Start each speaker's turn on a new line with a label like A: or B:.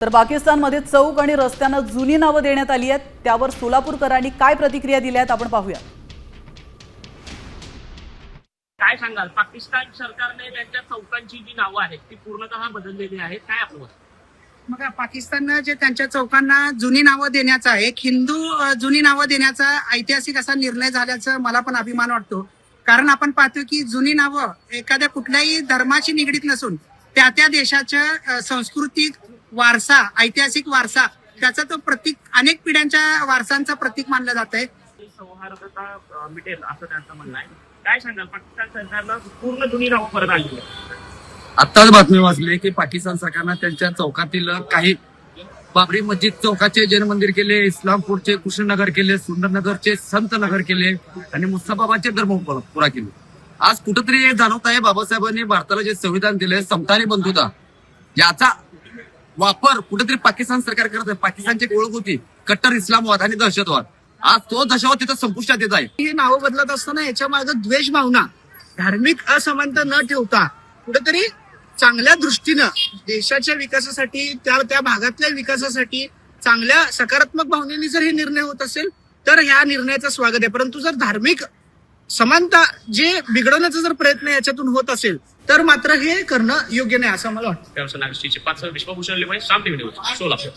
A: तर पाकिस्तानमध्ये चौक आणि रस्त्यांना जुनी नावं देण्यात आली आहेत। त्यावर सोलापूरकरांनी काय प्रतिक्रिया दिल्या आहेत आपण पाहूया।
B: काय सांगाल, पाकिस्तान सरकारने त्यांच्या चौकांची जी नावं आहेत ती पूर्णतः बदललेली आहेत, काय आपलं?
C: बघा, पाकिस्ताननं जे त्यांच्या चौकांना जुनी नावं देण्याचा, एक हिंदू जुनी नावं देण्याचा ऐतिहासिक असा निर्णय झाल्याचं मला पण अभिमान वाटतो। कारण आपण पाहतो की जुनी नावं एखाद्या कुठल्याही धर्माशी निगडीत नसून त्या त्या देशाच्या सांस्कृतिक वारसा, ऐतिहासिक वारसा, त्याचा तो प्रतीक, अनेक पिढ्यांच्या वारसांचं प्रतीक मानलं जात आहे।
B: सौहार्दता मिटेल असं त्यांचं म्हणणं आहे। काय सांगाल, पाकिस्तान सरकारनं पूर्ण जुनी नावं परत आणली आहेत?
D: आत्ताच बातमी वाचली की पाकिस्तान सरकारनं त्यांच्या चौकातील काही बाबरी मस्जिद चौकाचे जैन मंदिर केले, इस्लामपूरचे कृष्णनगर केले, सुंदरनगरचे संत नगर केले आणि मुस्तफाबादचे धर्मपुरा केले। आज कुठंतरी हे जाणवत आहे बाबासाहेबांनी भारताला जे संविधान दिले, समता आणि बंधुता, याचा वापर कुठेतरी पाकिस्तान सरकार करत आहे। पाकिस्तानची एक ओळख होती कट्टर इस्लामवाद आणि दहशतवाद, आज तो दहशतवाद तिथं संपुष्टात येत आहे।
C: ही नावं बदलत असताना याच्या मागे द्वेष भावना, धार्मिक असमानता न ठेवता कुठेतरी चांगल्या दृष्टीनं देशाच्या विकासासाठी, त्या भागातल्या विकासासाठी चांगल्या सकारात्मक भावनेने जर हे निर्णय होत असेल तर ह्या निर्णयाचं स्वागत आहे। परंतु जर धार्मिक समानता जे बिघडवण्याचा जर प्रयत्न याच्यातून होत असेल तर मात्र हे करणं योग्य नाही असं मला वाटतं।
B: विश्वभूषण लिमय, शाम टीव्ही न्यूज, सोलापूर।